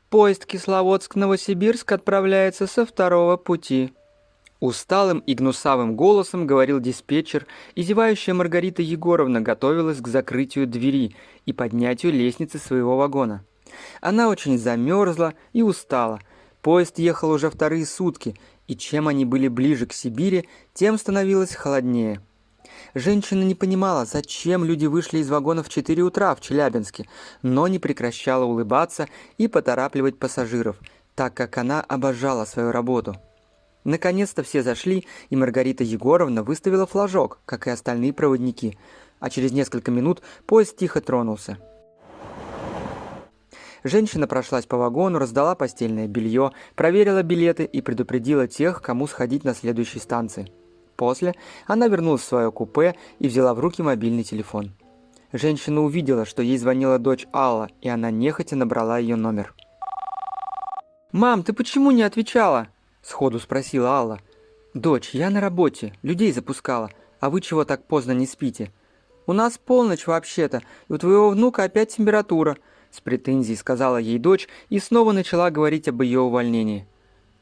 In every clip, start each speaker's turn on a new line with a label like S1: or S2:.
S1: Поезд Кисловодск-Новосибирск отправляется со второго пути». Усталым и гнусавым голосом говорил диспетчер, и зевающая Маргарита Егоровна готовилась к закрытию двери и поднятию лестницы своего вагона. Она очень замерзла и устала. Поезд ехал уже вторые сутки, и чем они были ближе к Сибири, тем становилось холоднее. Женщина не понимала, зачем люди вышли из вагонов в 4 утра в Челябинске, но не прекращала улыбаться и поторапливать пассажиров, так как она обожала свою работу. Наконец-то все зашли, и Маргарита Егоровна выставила флажок, как и остальные проводники, а через несколько минут поезд тихо тронулся. Женщина прошлась по вагону, раздала постельное белье, проверила билеты и предупредила тех, кому сходить на следующей станции. После она вернулась в свое купе и взяла в руки мобильный телефон. Женщина увидела, что ей звонила дочь Алла, и она нехотя набрала ее номер. «Мам, ты почему не отвечала?» – сходу спросила Алла. «Дочь, я на работе, людей запускала, а вы чего так поздно не спите?» «У нас полночь вообще-то, и у твоего внука опять температура», – с претензией сказала ей дочь и снова начала говорить об ее увольнении.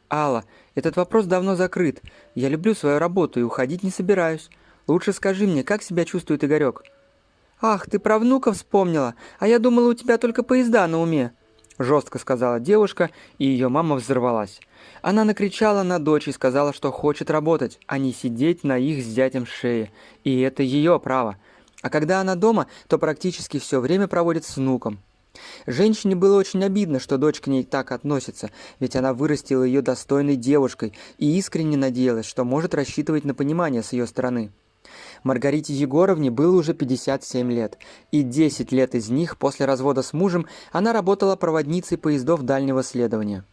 S1: «Алла, этот вопрос давно закрыт. Я люблю свою работу и уходить не собираюсь. Лучше скажи мне, как себя чувствует Игорек?» «Ах, ты про внука вспомнила, а я думала, у тебя только поезда на уме», – жестко сказала девушка, и ее мама взорвалась. Она накричала на дочь и сказала, что хочет работать, а не сидеть на их с зятем шее, и это ее право. А когда она дома, то практически все время проводит с внуком. Женщине было очень обидно, что дочь к ней так относится, ведь она вырастила ее достойной девушкой и искренне надеялась, что может рассчитывать на понимание с ее стороны. Маргарите Егоровне было уже 57 лет, и 10 лет из них после развода с мужем она работала проводницей поездов дальнего следования.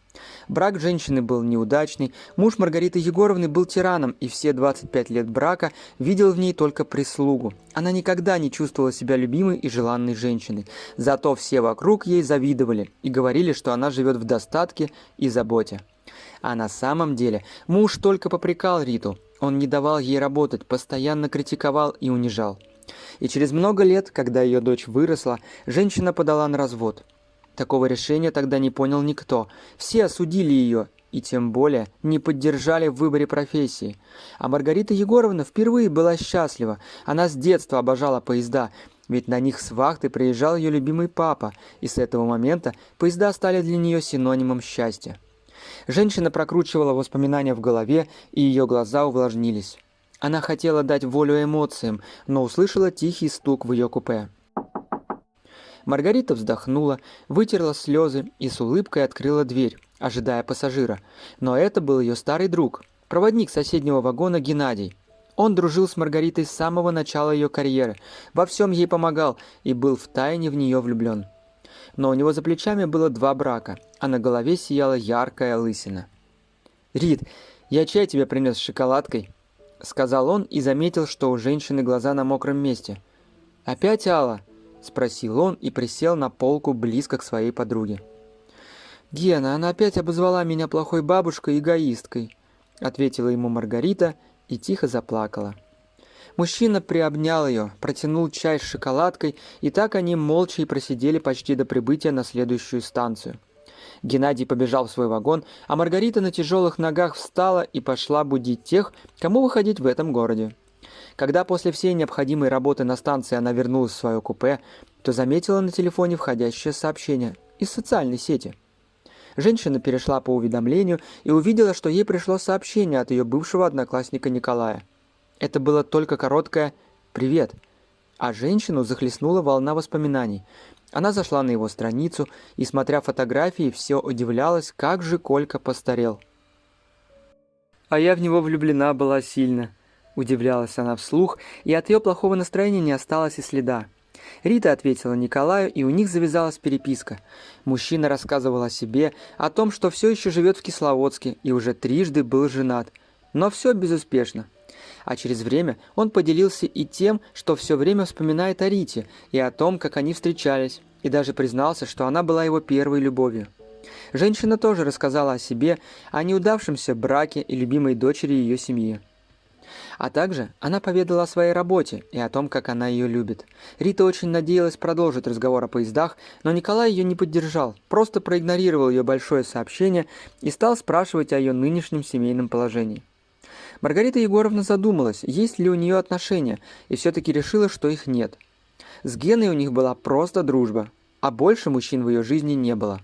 S1: Брак женщины был неудачный, муж Маргариты Егоровны был тираном, и все 25 лет брака видел в ней только прислугу. Она никогда не чувствовала себя любимой и желанной женщиной, зато все вокруг ей завидовали и говорили, что она живет в достатке и заботе. А на самом деле муж только попрекал Риту, он не давал ей работать, постоянно критиковал и унижал. И через много лет, когда ее дочь выросла, женщина подала на развод. Такого решения тогда не понял никто. Все осудили ее и тем более не поддержали в выборе профессии. А Маргарита Егоровна впервые была счастлива. Она с детства обожала поезда, ведь на них с вахты приезжал ее любимый папа, и с этого момента поезда стали для нее синонимом счастья. Женщина прокручивала воспоминания в голове, и ее глаза увлажнились. Она хотела дать волю эмоциям, но услышала тихий стук в ее купе. Маргарита вздохнула, вытерла слезы и с улыбкой открыла дверь, ожидая пассажира. Но это был ее старый друг, проводник соседнего вагона Геннадий. Он дружил с Маргаритой с самого начала ее карьеры, во всем ей помогал и был втайне в нее влюблен. Но у него за плечами было 2 брака, а на голове сияла яркая лысина. «Рит, я чай тебе принес с шоколадкой», — сказал он и заметил, что у женщины глаза на мокром месте. «Опять Алла?» — спросил он и присел на полку близко к своей подруге. «Гена, она опять обозвала меня плохой бабушкой и эгоисткой», — ответила ему Маргарита и тихо заплакала. Мужчина приобнял ее, протянул чай с шоколадкой, и так они молча и просидели почти до прибытия на следующую станцию. Геннадий побежал в свой вагон, а Маргарита на тяжелых ногах встала и пошла будить тех, кому выходить в этом городе. Когда после всей необходимой работы на станции она вернулась в свое купе, то заметила на телефоне входящее сообщение из социальной сети. Женщина перешла по уведомлению и увидела, что ей пришло сообщение от ее бывшего одноклассника Николая. Это было только короткое «Привет», а женщину захлестнула волна воспоминаний. Она зашла на его страницу и, смотря фотографии, все удивлялась, как же Колька постарел. «А я в него влюблена была сильно», — удивлялась она вслух, и от ее плохого настроения не осталось и следа. Рита ответила Николаю, и у них завязалась переписка. Мужчина рассказывал о себе, о том, что все еще живет в Кисловодске и уже 3 был женат, но все безуспешно. А через время он поделился и тем, что все время вспоминает о Рите, и о том, как они встречались, и даже признался, что она была его первой любовью. Женщина тоже рассказала о себе, о неудавшемся браке и любимой дочери ее семьи. А также она поведала о своей работе и о том, как она ее любит. Рита очень надеялась продолжить разговор о поездах, но Николай ее не поддержал, просто проигнорировал ее большое сообщение и стал спрашивать о ее нынешнем семейном положении. Маргарита Егоровна задумалась, есть ли у нее отношения, и все-таки решила, что их нет. С Геной у них была просто дружба, а больше мужчин в ее жизни не было.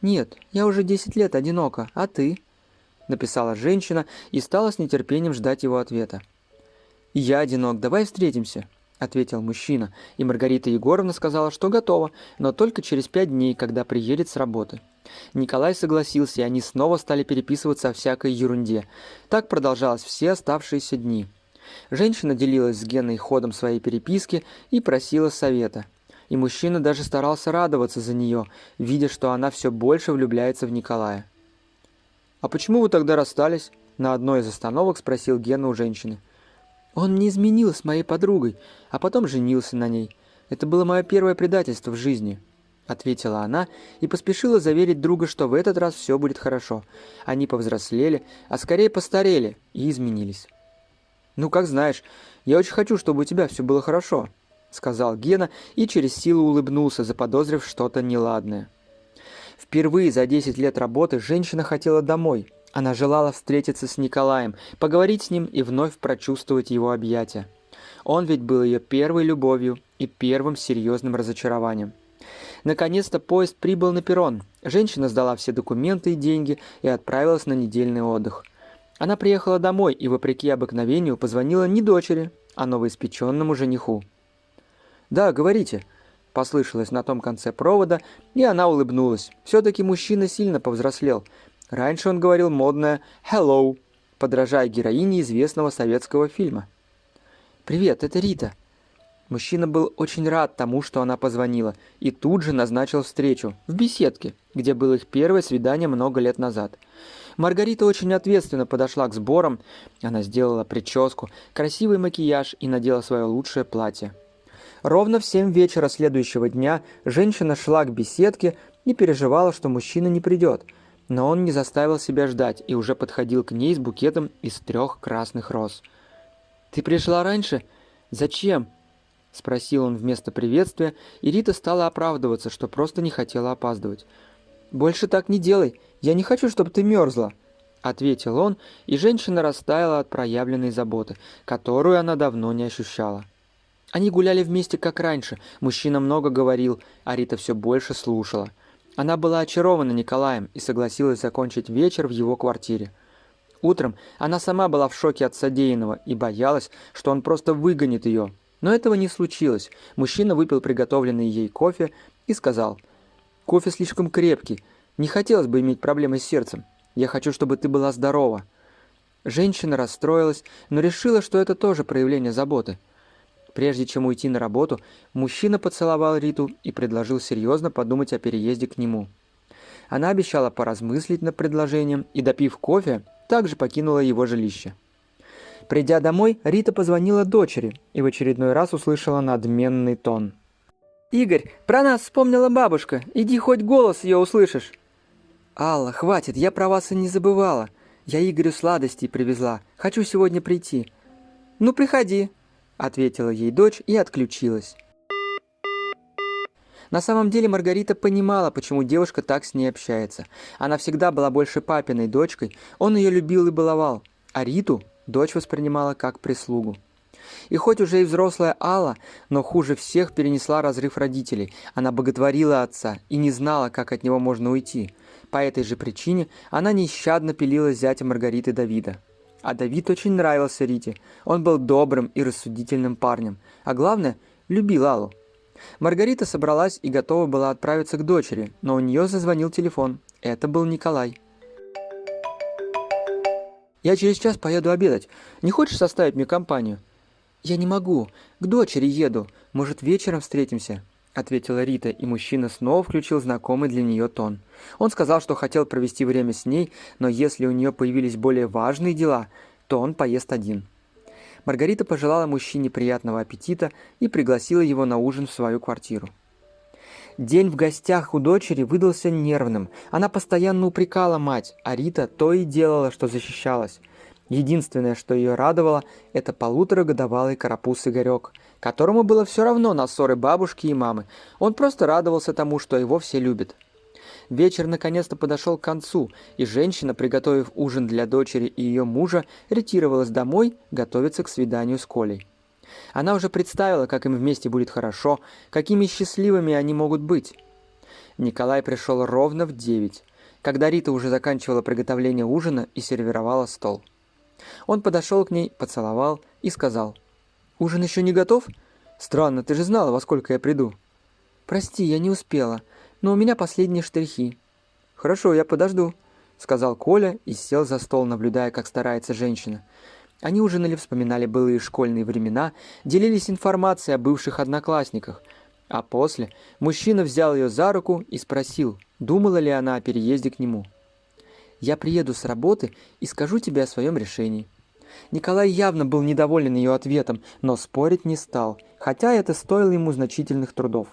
S1: «Нет, я уже 10 лет одинока, а ты?» – написала женщина и стала с нетерпением ждать его ответа. «Я одинок, давай встретимся», – ответил мужчина, и Маргарита Егоровна сказала, что готова, но только через 5 дней, когда приедет с работы. Николай согласился, и они снова стали переписываться о всякой ерунде. Так продолжалось все оставшиеся дни. Женщина делилась с Геной ходом своей переписки и просила совета. И мужчина даже старался радоваться за нее, видя, что она все больше влюбляется в Николая. «А почему вы тогда расстались?» – на одной из остановок спросил Гена у женщины. «Он мне изменил с моей подругой, а потом женился на ней. Это было мое первое предательство в жизни», – ответила она и поспешила заверить друга, что в этот раз все будет хорошо. Они повзрослели, а скорее постарели и изменились. «Ну, как знаешь, я очень хочу, чтобы у тебя все было хорошо», — сказал Гена и через силу улыбнулся, заподозрив что-то неладное. Впервые за 10 лет работы женщина хотела домой. Она желала встретиться с Николаем, поговорить с ним и вновь прочувствовать его объятия. Он ведь был ее первой любовью и первым серьезным разочарованием. Наконец-то поезд прибыл на перрон. Женщина сдала все документы и деньги и отправилась на недельный отдых. Она приехала домой и, вопреки обыкновению, позвонила не дочери, а новоиспеченному жениху. «Да, говорите», – послышалось на том конце провода, и она улыбнулась. Все-таки мужчина сильно повзрослел. Раньше он говорил модное «hello», подражая героине известного советского фильма. «Привет, это Рита». Мужчина был очень рад тому, что она позвонила, и тут же назначил встречу в беседке, где было их первое свидание много лет назад. Маргарита очень ответственно подошла к сборам, она сделала прическу, красивый макияж и надела свое лучшее платье. Ровно в 7 вечера следующего дня женщина шла к беседке и переживала, что мужчина не придет, но он не заставил себя ждать и уже подходил к ней с букетом из 3 красных роз. «Ты пришла раньше? Зачем?» – спросил он вместо приветствия, и Рита стала оправдываться, что просто не хотела опаздывать. «Больше так не делай, я не хочу, чтобы ты мерзла», – ответил он, и женщина растаяла от проявленной заботы, которую она давно не ощущала. Они гуляли вместе, как раньше, мужчина много говорил, а Рита все больше слушала. Она была очарована Николаем и согласилась закончить вечер в его квартире. Утром она сама была в шоке от содеянного и боялась, что он просто выгонит ее. Но этого не случилось. Мужчина выпил приготовленный ей кофе и сказал: «Кофе слишком крепкий. Не хотелось бы иметь проблемы с сердцем. Я хочу, чтобы ты была здорова». Женщина расстроилась, но решила, что это тоже проявление заботы. Прежде чем уйти на работу, мужчина поцеловал Риту и предложил серьезно подумать о переезде к нему. Она обещала поразмыслить над предложением и, допив кофе, также покинула его жилище. Придя домой, Рита позвонила дочери и в очередной раз услышала надменный тон. «Игорь, про нас вспомнила бабушка. Иди, хоть голос ее услышишь». «Алла, хватит, я про вас и не забывала. Я Игорю сладостей привезла. Хочу сегодня прийти». «Ну, приходи», — ответила ей дочь и отключилась. На самом деле Маргарита понимала, почему девушка так с ней общается. Она всегда была больше папиной дочкой, он ее любил и баловал, а Риту дочь воспринимала как прислугу. И хоть уже и взрослая Алла, но хуже всех перенесла разрыв родителей. Она боготворила отца и не знала, как от него можно уйти. По этой же причине она нещадно пилила зятя Маргариты Давида. А Давид очень нравился Рите. Он был добрым и рассудительным парнем. А главное, любил Аллу. Маргарита собралась и готова была отправиться к дочери, но у нее зазвонил телефон. Это был Николай. «Я через час поеду обедать. Не хочешь составить мне компанию?» «Я не могу. К дочери еду. Может, вечером встретимся?» – ответила Рита, и мужчина снова включил знакомый для нее тон. Он сказал, что хотел провести время с ней, но если у нее появились более важные дела, то он поест один. Маргарита пожелала мужчине приятного аппетита и пригласила его на ужин в свою квартиру. День в гостях у дочери выдался нервным. Она постоянно упрекала мать, а Рита то и делала, что защищалась. Единственное, что ее радовало, это 1,5-годовалый карапуз Игорек, которому было все равно на ссоры бабушки и мамы. Он просто радовался тому, что его все любят. Вечер наконец-то подошел к концу, и женщина, приготовив ужин для дочери и ее мужа, ретировалась домой готовиться к свиданию с Колей. Она уже представила, как им вместе будет хорошо, какими счастливыми они могут быть. Николай пришел ровно в 9, когда Рита уже заканчивала приготовление ужина и сервировала стол. Он подошел к ней, поцеловал и сказал: «Ужин еще не готов? Странно, ты же знала, во сколько я приду». «Прости, я не успела, но у меня последние штрихи». «Хорошо, я подожду», — сказал Коля и сел за стол, наблюдая, как старается женщина. Они ужинали, вспоминали былые школьные времена, делились информацией о бывших одноклассниках. А после мужчина взял ее за руку и спросил, думала ли она о переезде к нему. «Я приеду с работы и скажу тебе о своем решении». Николай явно был недоволен ее ответом, но спорить не стал, хотя это стоило ему значительных трудов.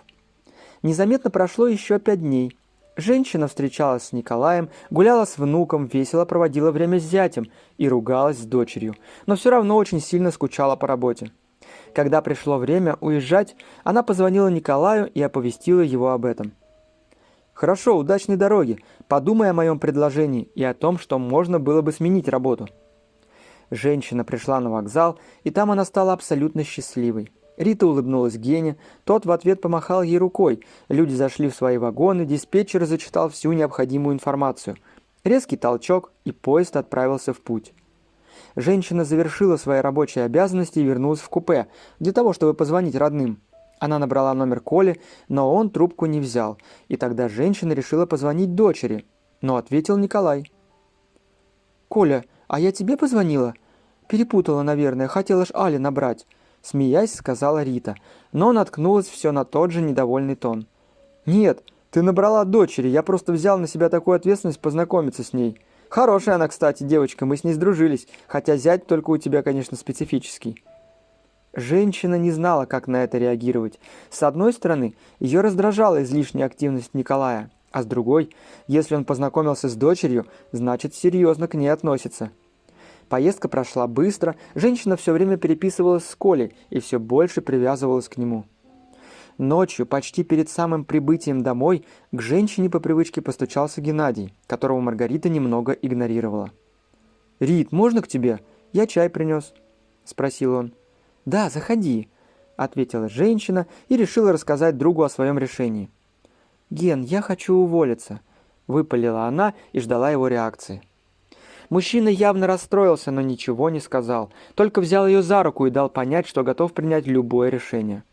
S1: Незаметно прошло еще 5 дней. Женщина встречалась с Николаем, гуляла с внуком, весело проводила время с зятем и ругалась с дочерью, но все равно очень сильно скучала по работе. Когда пришло время уезжать, она позвонила Николаю и оповестила его об этом. «Хорошо, удачной дороги. Подумай о моем предложении и о том, что можно было бы сменить работу». Женщина пришла на вокзал, и там она стала абсолютно счастливой. Рита улыбнулась Гене, тот в ответ помахал ей рукой. Люди зашли в свои вагоны, диспетчер зачитал всю необходимую информацию. Резкий толчок, и поезд отправился в путь. Женщина завершила свои рабочие обязанности и вернулась в купе, для того, чтобы позвонить родным. Она набрала номер Коли, но он трубку не взял, и тогда женщина решила позвонить дочери, но ответил Николай. «Коля, а я тебе позвонила?» «Перепутала, наверное, хотела ж Але набрать», — смеясь, сказала Рита, но наткнулась все на тот же недовольный тон. «Нет, ты набрала дочери, я просто взял на себя такую ответственность познакомиться с ней. Хорошая она, кстати, девочка, мы с ней сдружились, хотя зять только у тебя, конечно, специфический». Женщина не знала, как на это реагировать. С одной стороны, ее раздражала излишняя активность Николая, а с другой, если он познакомился с дочерью, значит, серьезно к ней относится. Поездка прошла быстро, женщина все время переписывалась с Колей и все больше привязывалась к нему. Ночью, почти перед самым прибытием домой, к женщине по привычке постучался Геннадий, которого Маргарита немного игнорировала. «Рит, можно к тебе? Я чай принес», — спросил он. «Да, заходи», — ответила женщина и решила рассказать другу о своем решении. «Ген, я хочу уволиться», — выпалила она и ждала его реакции. Мужчина явно расстроился, но ничего не сказал, только взял ее за руку и дал понять, что готов принять любое решение.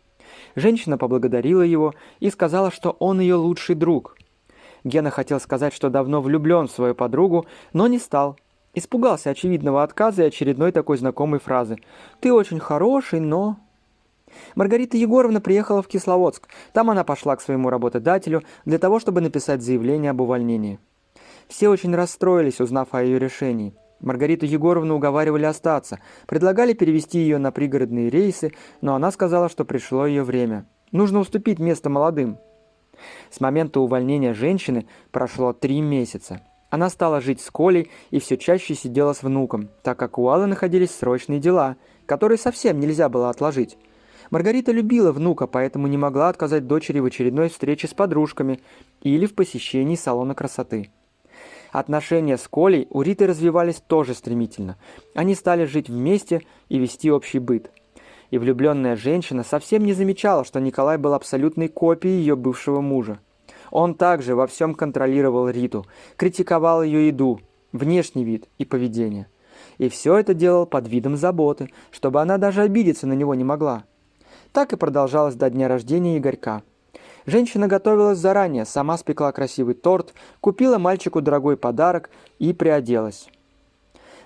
S1: Женщина поблагодарила его и сказала, что он ее лучший друг. Гена хотел сказать, что давно влюблен в свою подругу, но не стал. Испугался очевидного отказа и очередной такой знакомой фразы «Ты очень хороший, но...» Маргарита Егоровна приехала в Кисловодск. Там она пошла к своему работодателю для того, чтобы написать заявление об увольнении. Все очень расстроились, узнав о ее решении. Маргариту Егоровну уговаривали остаться, предлагали перевести ее на пригородные рейсы, но она сказала, что пришло ее время. Нужно уступить место молодым. С момента увольнения женщины прошло 3 месяца. Она стала жить с Колей и все чаще сидела с внуком, так как у Аллы находились срочные дела, которые совсем нельзя было отложить. Маргарита любила внука, поэтому не могла отказать дочери в очередной встрече с подружками или в посещении салона красоты. Отношения с Колей у Риты развивались тоже стремительно. Они стали жить вместе и вести общий быт. И влюбленная женщина совсем не замечала, что Николай был абсолютной копией ее бывшего мужа. Он также во всем контролировал Риту, критиковал ее еду, внешний вид и поведение. И все это делал под видом заботы, чтобы она даже обидеться на него не могла. Так и продолжалось до дня рождения Игорька. Женщина готовилась заранее, сама спекла красивый торт, купила мальчику дорогой подарок и приоделась.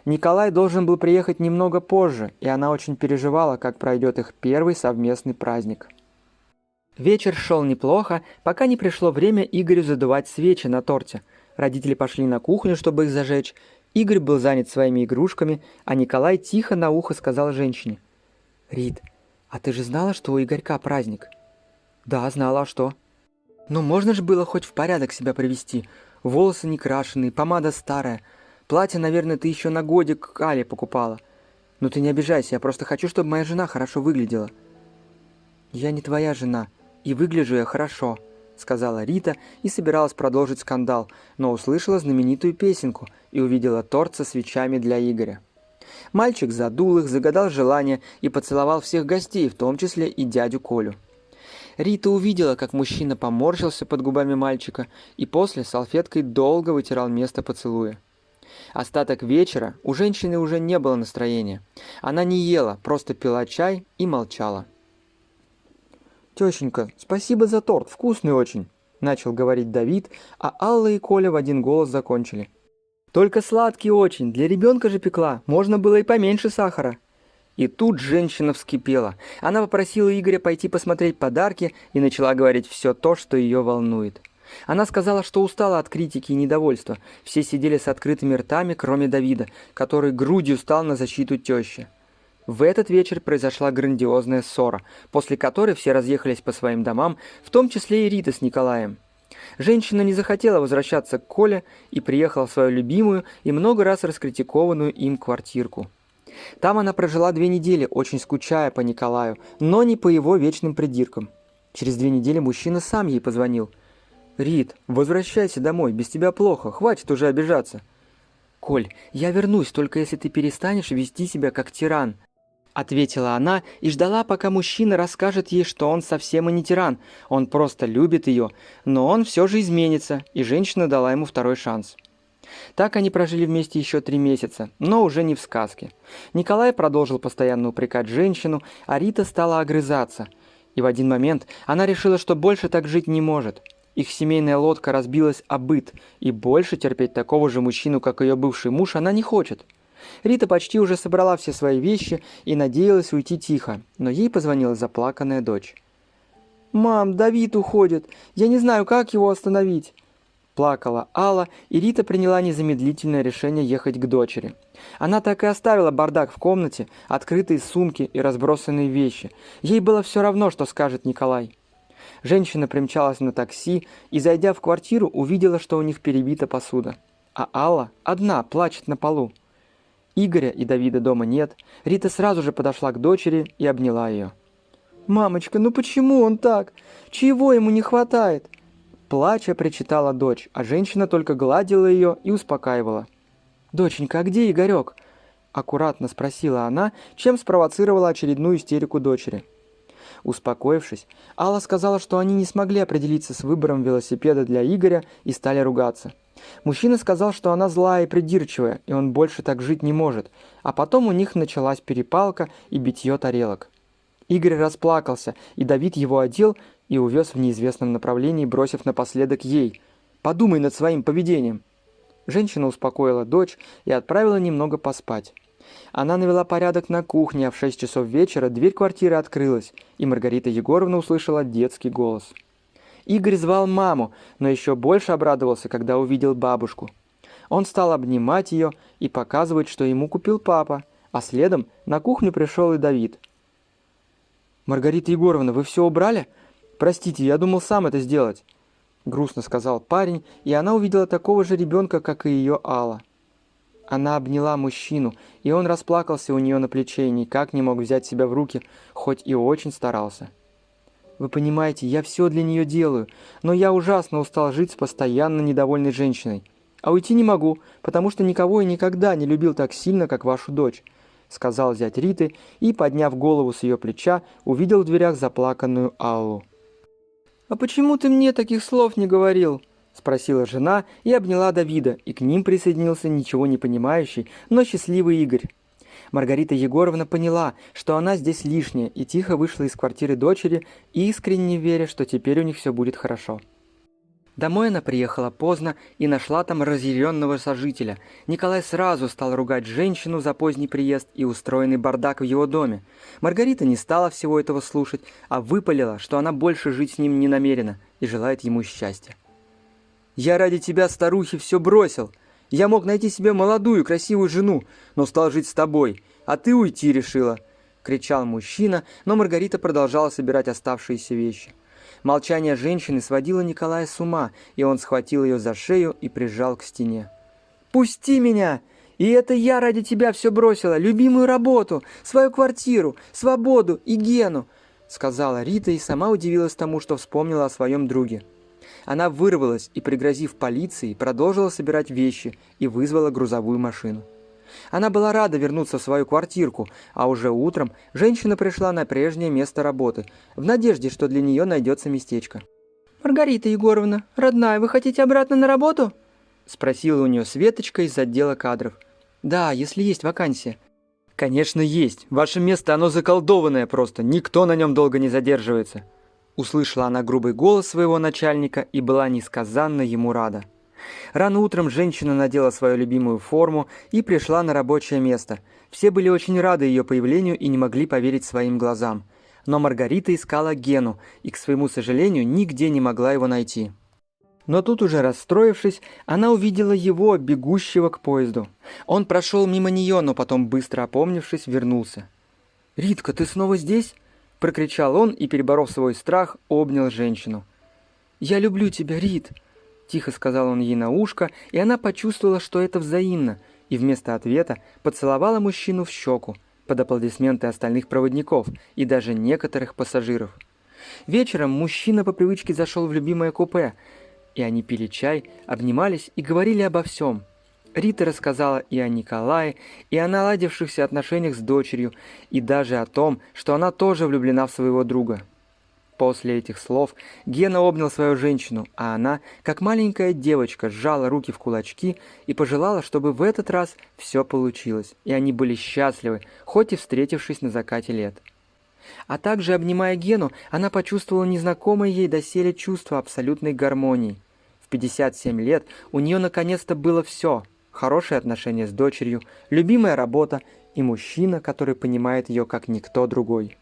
S1: Николай должен был приехать немного позже, и она очень переживала, как пройдет их первый совместный праздник. Вечер шел неплохо, пока не пришло время Игорю задувать свечи на торте. Родители пошли на кухню, чтобы их зажечь. Игорь был занят своими игрушками, а Николай тихо на ухо сказал женщине: «Рит, а ты же знала, что у Игорька праздник?» «Да, знала, а что?» «Ну можно же было хоть в порядок себя привести. Волосы не крашеные, помада старая. Платье, наверное, ты еще на годик к Але покупала. Но ты не обижайся, я просто хочу, чтобы моя жена хорошо выглядела». «Я не твоя жена, и выгляжу я хорошо», — сказала Рита и собиралась продолжить скандал, но услышала знаменитую песенку и увидела торт со свечами для Игоря. Мальчик задул их, загадал желание и поцеловал всех гостей, в том числе и дядю Колю. Рита увидела, как мужчина поморщился под губами мальчика и после салфеткой долго вытирал место поцелуя. Остаток вечера у женщины уже не было настроения. Она не ела, просто пила чай и молчала. «Тещенька, спасибо за торт, вкусный очень», — начал говорить Давид, а Алла и Коля в один голос закончили. «Только сладкий очень, для ребенка же пекла, можно было и поменьше сахара». И тут женщина вскипела. Она попросила Игоря пойти посмотреть подарки и начала говорить все то, что ее волнует. Она сказала, что устала от критики и недовольства. Все сидели с открытыми ртами, кроме Давида, который грудью стал на защиту тещи. В этот вечер произошла грандиозная ссора, после которой все разъехались по своим домам, в том числе и Рита с Николаем. Женщина не захотела возвращаться к Коле и приехала в свою любимую и много раз раскритикованную им квартирку. Там она прожила 2 недели, очень скучая по Николаю, но не по его вечным придиркам. Через 2 недели мужчина сам ей позвонил. «Рит, возвращайся домой, без тебя плохо, хватит уже обижаться». «Коль, я вернусь, только если ты перестанешь вести себя как тиран», — ответила она и ждала, пока мужчина расскажет ей, что он совсем и не тиран, он просто любит ее, но он все же изменится, и женщина дала ему второй шанс. Так они прожили вместе еще 3 месяца, но уже не в сказке. Николай продолжил постоянно упрекать женщину, а Рита стала огрызаться. И в один момент она решила, что больше так жить не может. Их семейная лодка разбилась о быт, и больше терпеть такого же мужчину, как ее бывший муж, она не хочет. Рита почти уже собрала все свои вещи и надеялась уйти тихо, но ей позвонила заплаканная дочь. «Мам, Давид уходит, я не знаю, как его остановить». Плакала Алла, и Рита приняла незамедлительное решение ехать к дочери. Она так и оставила бардак в комнате, открытые сумки и разбросанные вещи. Ей было все равно, что скажет Николай. Женщина примчалась на такси и, зайдя в квартиру, увидела, что у них перебита посуда. А Алла одна плачет на полу. Игоря и Давида дома нет. Рита сразу же подошла к дочери и обняла ее. «Мамочка, ну почему он так? Чего ему не хватает?» Плача причитала дочь, а женщина только гладила ее и успокаивала. «Доченька, а где Игорек?» Аккуратно спросила она, чем спровоцировала очередную истерику дочери. Успокоившись, Алла сказала, что они не смогли определиться с выбором велосипеда для Игоря и стали ругаться. Мужчина сказал, что она злая и придирчивая, и он больше так жить не может, а потом у них началась перепалка и битье тарелок. Игорь расплакался, и Давид его одел и увез в неизвестном направлении, бросив напоследок ей: «Подумай над своим поведением». Женщина успокоила дочь и отправила немного поспать. Она навела порядок на кухне, а в 6 часов вечера дверь квартиры открылась, и Маргарита Егоровна услышала детский голос. Игорь звал маму, но еще больше обрадовался, когда увидел бабушку. Он стал обнимать ее и показывать, что ему купил папа, а следом на кухню пришел и Давид. «Маргарита Егоровна, вы все убрали? Простите, я думал сам это сделать», — грустно сказал парень, и она увидела такого же ребенка, как и ее Алла. Она обняла мужчину, и он расплакался у нее на плече и никак не мог взять себя в руки, хоть и очень старался. «Вы понимаете, я все для нее делаю, но я ужасно устал жить с постоянно недовольной женщиной. А уйти не могу, потому что никого и никогда не любил так сильно, как вашу дочь», — сказал зять Риты и, подняв голову с ее плеча, увидел в дверях заплаканную Аллу. «А почему ты мне таких слов не говорил?» — спросила жена и обняла Давида, и к ним присоединился ничего не понимающий, но счастливый Игорь. Маргарита Егоровна поняла, что она здесь лишняя, и тихо вышла из квартиры дочери, искренне веря, что теперь у них все будет хорошо. Домой она приехала поздно и нашла там разъяренного сожителя. Николай сразу стал ругать женщину за поздний приезд и устроенный бардак в его доме. Маргарита не стала всего этого слушать, а выпалила, что она больше жить с ним не намерена и желает ему счастья. «Я ради тебя, старухи, все бросил. Я мог найти себе молодую, красивую жену, но стал жить с тобой, а ты уйти решила», — кричал мужчина, но Маргарита продолжала собирать оставшиеся вещи. Молчание женщины сводило Николая с ума, и он схватил ее за шею и прижал к стене. Пусти меня! И это я ради тебя все бросила, любимую работу, свою квартиру, свободу и Гену», — сказала Рита и сама удивилась тому, что вспомнила о своем друге. Она вырвалась и, пригрозив полиции, продолжила собирать вещи и вызвала грузовую машину. Она была рада вернуться в свою квартирку, а уже утром женщина пришла на прежнее место работы, в надежде, что для нее найдется местечко. «Маргарита Егоровна, родная, вы хотите обратно на работу?» — спросила у нее Светочка из отдела кадров. «Да, если есть вакансия». «Конечно есть. Ваше место, оно заколдованное просто. Никто на нем долго не задерживается». Услышала она грубый голос своего начальника и была несказанно ему рада. Рано утром женщина надела свою любимую форму и пришла на рабочее место. Все были очень рады ее появлению и не могли поверить своим глазам. Но Маргарита искала Гену и, к своему сожалению, нигде не могла его найти. Но тут уже расстроившись, она увидела его, бегущего к поезду. Он прошел мимо нее, но потом, быстро опомнившись, вернулся. «Ритка, ты снова здесь?» – прокричал он и, переборов свой страх, обнял женщину. «Я люблю тебя, Рит!» – тихо сказал он ей на ушко, и она почувствовала, что это взаимно, и вместо ответа поцеловала мужчину в щеку, под аплодисменты остальных проводников и даже некоторых пассажиров. Вечером мужчина по привычке зашел в любимое купе, и они пили чай, обнимались и говорили обо всем. Рита рассказала и о Николае, и о наладившихся отношениях с дочерью, и даже о том, что она тоже влюблена в своего друга. После этих слов Гена обнял свою женщину, а она, как маленькая девочка, сжала руки в кулачки и пожелала, чтобы в этот раз все получилось, и они были счастливы, хоть и встретившись на закате лет. А также, обнимая Гену, она почувствовала незнакомое ей доселе чувство абсолютной гармонии. В 57 лет у нее наконец-то было все – хорошие отношения с дочерью, любимая работа и мужчина, который понимает ее как никто другой.